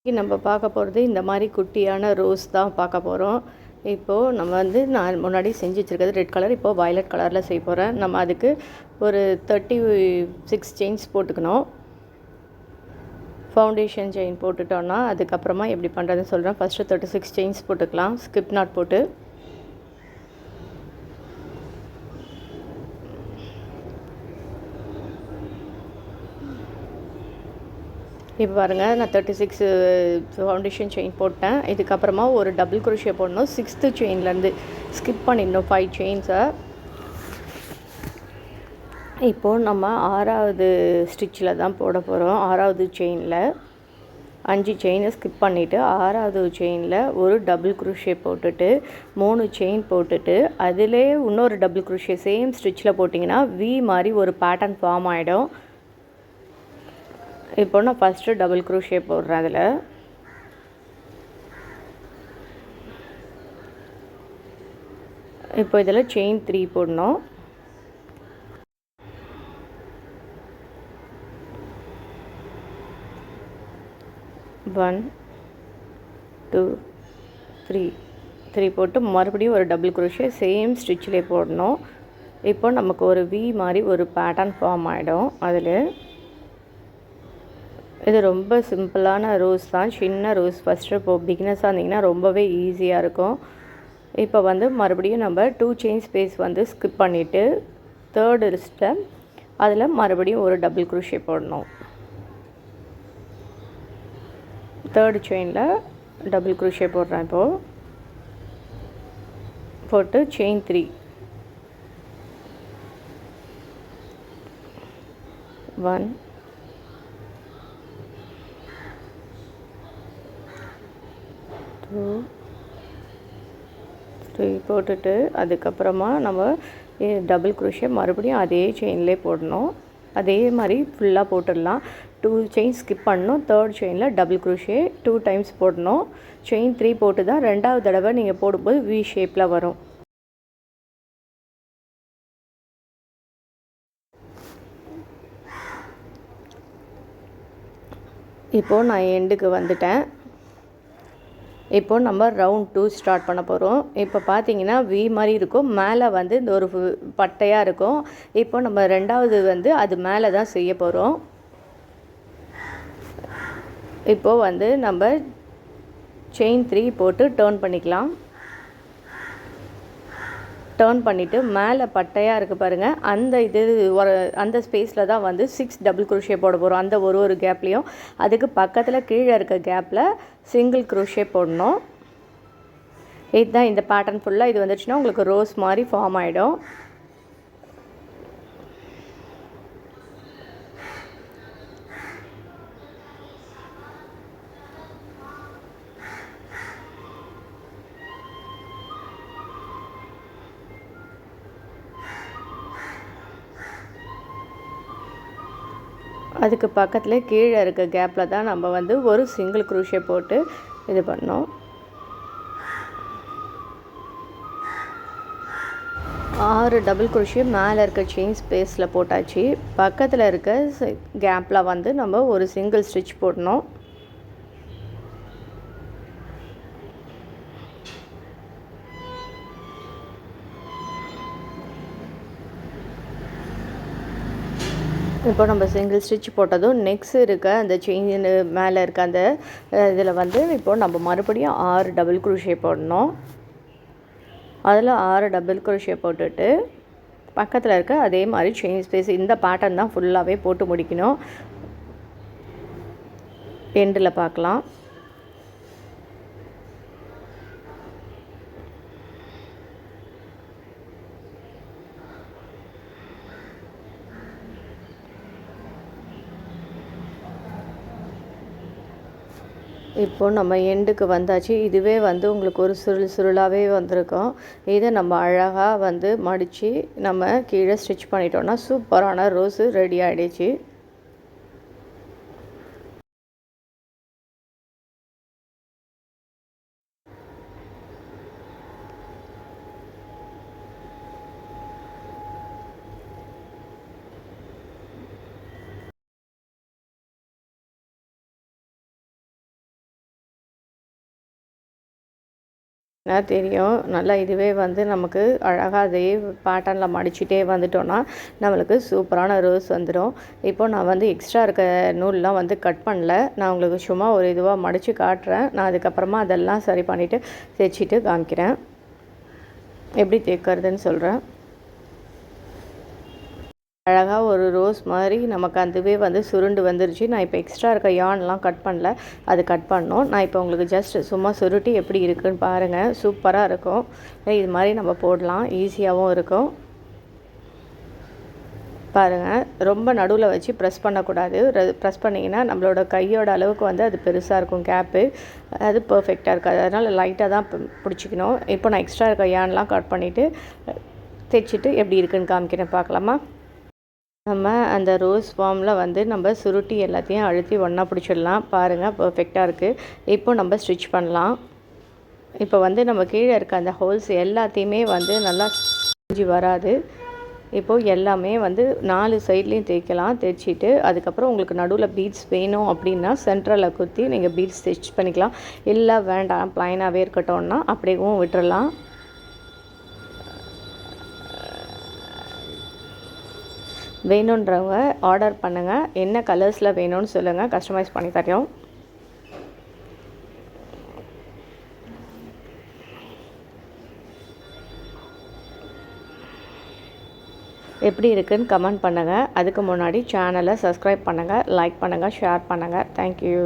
நம்ம பார்க்க போகிறது இந்த மாதிரி குட்டியான ரோஸ் தான் பார்க்க போகிறோம். இப்போது நம்ம வந்து நான் முன்னாடி செஞ்சு வச்சுருக்கிறது ரெட் கலர், இப்போது வயலட் கலரில் செய்ய போகிறேன். நம்ம அதுக்கு ஒரு 36 செயின்ஸ் போட்டுக்கணும். ஃபவுண்டேஷன் செயின் போட்டுட்டோன்னா அதுக்கப்புறமா எப்படி பண்ணுறதுன்னு சொல்கிறேன். ஃபஸ்ட்டு 36 செயின்ஸ் போட்டுக்கலாம், ஸ்கிப் நாட் போட்டு. இப்போ பாருங்கள், நான் 36 ஃபவுண்டேஷன் செயின் போட்டேன். இதுக்கப்புறமா ஒரு டபுள் குரோஷே போடணும். 6th செயின்லேருந்து ஸ்கிப் பண்ணிடணும் 5 செயின்ஸை. இப்போது நம்ம 6வது ஸ்டிச்சில் தான் போட போகிறோம். 6வது செயினில் 5 செயினை ஸ்கிப் பண்ணிவிட்டு 6வது செயினில் ஒரு டபுள் குரோஷே போட்டுட்டு 3 செயின் போட்டுட்டு அதிலே இன்னொரு டபுள் குரோஷே சேம் ஸ்டிச்சில் போட்டிங்கன்னா வி மாதிரி ஒரு பேட்டர்ன் ஃபார்ம் ஆகிடும். இப்போ நான் ஃபஸ்ட்டு டபுள் குரோஷே போடுறேன். அதில் இப்போ இதில் செயின் 3 போடணும். ஒன் 2 3 போட்டு மறுபடியும் ஒரு டபுள் குரோஷே சேம் ஸ்டிச்சிலே போடணும். இப்போ நமக்கு ஒரு வி மாதிரி ஒரு பேட்டர்ன் ஃபார்ம் ஆகிடும். அதில் இது ரொம்ப சிம்பிளான ரோஸ் தான், சின்ன ரோஸ். ஃபஸ்ட்டு இப்போது பிகினர்ஸாக இருந்திங்கன்னா ரொம்பவே ஈஸியாக இருக்கும். இப்போ வந்து மறுபடியும் நம்ம 2 செயின் ஸ்பேஸ் வந்து ஸ்கிப் பண்ணிவிட்டு 3rd லிஸ்ட்டில் அதில் மறுபடியும் ஒரு டபுள் குரோஷே போடணும். 3rd செயினில் டபுள் குரோஷே போடுறேன். இப்போது போட்டு செயின் 3 1 2 3 போட்டுட்டு அதுக்கப்புறமா நம்ம டபுள் குரோஷே மறுபடியும் அதே செயின்லே போடணும். அதே மாதிரி ஃபுல்லாக போட்டுடலாம். 2 செயின் ஸ்கிப் பண்ணணும். 3rd செயினில் டபுள் குரோஷே 2 டைம்ஸ் போடணும். செயின் 3 போட்டு தான் 2வது தடவை நீங்கள் போடும்போது வி ஷேப்பில் வரும். இப்போது நான் எண்டுக்கு வந்துட்டேன். இப்போது நம்ம ரவுண்ட் 2 ஸ்டார்ட் பண்ண போகிறோம். இப்போ பார்த்தீங்கன்னா வி மாதிரி இருக்கும், மேலே வந்து இந்த ஒரு பட்டையாக இருக்கும். இப்போ நம்ம 2வது வந்து அது மேலே தான் செய்ய போகிறோம். இப்போது வந்து நம்ம செயின் 3 போட்டு டர்ன் பண்ணிக்கலாம். டர்ன் பண்ணிவிட்டு மேலே பட்டையாக இருக்குது பாருங்கள், அந்த ஸ்பேஸில் தான் வந்து 6 டபுள் குரோஷே போட போகிறோம். அந்த ஒரு கேப்லேயும் அதுக்கு பக்கத்தில் கீழே இருக்க கேப்பில் சிங்கிள் குரோஷே போடணும். இதுதான் இந்த பேட்டர்ன் ஃபுல்லாக. இது வந்துச்சுன்னா உங்களுக்கு ரோஸ் மாதிரி ஃபார்ம் ஆகிடும். அதுக்கு பக்கத்தில் கீழே இருக்க கேப்பில் தான் நம்ம வந்து ஒரு சிங்கிள் குரோஷே போட்டு இது பண்ணோம். 6 டபுள் குரோஷே மேலே இருக்க செயின் ஸ்பேஸில் போட்டாச்சு. பக்கத்தில் இருக்க கேப்பில் வந்து நம்ம ஒரு சிங்கிள் ஸ்டிச் போடணும். இப்போ நம்ம சிங்கிள் ஸ்டிச் போட்டதும் நெக்ஸ்ட் இருக்க அந்த செயின் மேலே இருக்க அந்த இதில் வந்து இப்போது நம்ம மறுபடியும் 6 டபுள் குரோஷே போடணும். அதில் 6 டபுள் குரோஷே போட்டுட்டு பக்கத்தில் இருக்க அதே மாதிரி செயின் ஸ்பேஸ் இந்த பேட்டர்ன் தான் ஃபுல்லாகவே போட்டு முடிக்கணும். எண்டில் பார்க்கலாம். இப்போது நம்ம எண்டுக்கு வந்தாச்சு. இதுவே வந்து உங்களுக்கு ஒரு சுருளாகவே வந்திருக்கும். இதை நம்ம அழகாக வந்து மடித்து நம்ம கீழே ஸ்டிச் பண்ணிட்டோன்னா சூப்பரான ரோஸு ரெடி ஆகிடுச்சு. தெரியும் நல்லா இதுவே வந்து நமக்கு அழகாக அதே பேட்டர்னில் மடிச்சுட்டே வந்துட்டோன்னா நம்மளுக்கு சூப்பரான ரோஸ் வந்துடும். இப்போது நான் வந்து எக்ஸ்ட்ரா இருக்க நூல்லாம் வந்து கட் பண்ணல, நான் உங்களுக்கு சும்மா ஒரு இதுவாக மடித்து காட்டுறேன். நான் அதுக்கப்புறமா அதெல்லாம் சரி பண்ணிவிட்டு தைச்சிட்டு காமிக்கிறேன், எப்படி தைக்கிறதுன்னு சொல்கிறேன். அழகாக ஒரு ரோஸ் மாதிரி நமக்கு அதுவே வந்து சுருண்டு வந்துருச்சு. நான் இப்போ எக்ஸ்ட்ரா இருக்க யான்லாம் கட் பண்ணல, அது கட் பண்ணோம். நான் இப்போ உங்களுக்கு ஜஸ்ட் சும்மா சுருட்டி எப்படி இருக்குதுன்னு பாருங்கள். சூப்பராக இருக்கும். இது மாதிரி நம்ம போடலாம், ஈஸியாகவும் இருக்கும். பாருங்கள், ரொம்ப நடுவில் வச்சு ப்ரெஸ் பண்ணக்கூடாது. ப்ரெஸ் பண்ணிங்கன்னா நம்மளோட கையோட அளவுக்கு வந்து அது பெருசாக இருக்கும் கேப்பு, அது பர்ஃபெக்டாக இருக்காது. அதனால் லைட்டாக தான் பிடிச்சிக்கணும். இப்போ நான் எக்ஸ்ட்ரா இருக்க யான்லாம் கட் பண்ணிவிட்டு தைச்சிட்டு எப்படி இருக்குதுன்னு காமிக்கிறேன், பார்க்கலாமா? நம்ம அந்த ரோஸ் ஃபார்மில் வந்து நம்ம சுருட்டி எல்லாத்தையும் அழுத்தி ஒன்றா பிடிச்சிடலாம். பாருங்கள், பர்ஃபெக்டாக இருக்குது. இப்போ நம்ம ஸ்டிச் பண்ணலாம். இப்போ வந்து நம்ம கீழே இருக்க அந்த ஹோல்ஸ் எல்லாத்தையுமே வந்து நல்லா செஞ்சு வராது. இப்போது எல்லாமே வந்து 4 சைட்லேயும் தேய்க்கலாம். தைச்சிட்டு அதுக்கப்புறம் உங்களுக்கு நடுவில் பீட்ஸ் வேணும் அப்படின்னா சென்ட்ரலில் குத்தி நீங்கள் பீட்ஸ் ஸ்டிச் பண்ணிக்கலாம். இல்லை வேண்டாம் ப்ளைனாகவே இருக்கட்டும்னா அப்படியும் விட்டுறலாம். வேணுன்றவங்க ஆர்டர் பண்ணுங்கள், என்ன கலர்ஸில் வேணும்னு சொல்லுங்கள், கஸ்டமைஸ் பண்ணி தரோம். எப்படி இருக்குன்னு கமெண்ட் பண்ணுங்கள். அதுக்கு முன்னாடி சேனலை சப்ஸ்கிரைப் பண்ணுங்கள், லைக் பண்ணுங்கள், ஷேர் பண்ணுங்கள். தேங்க்யூ.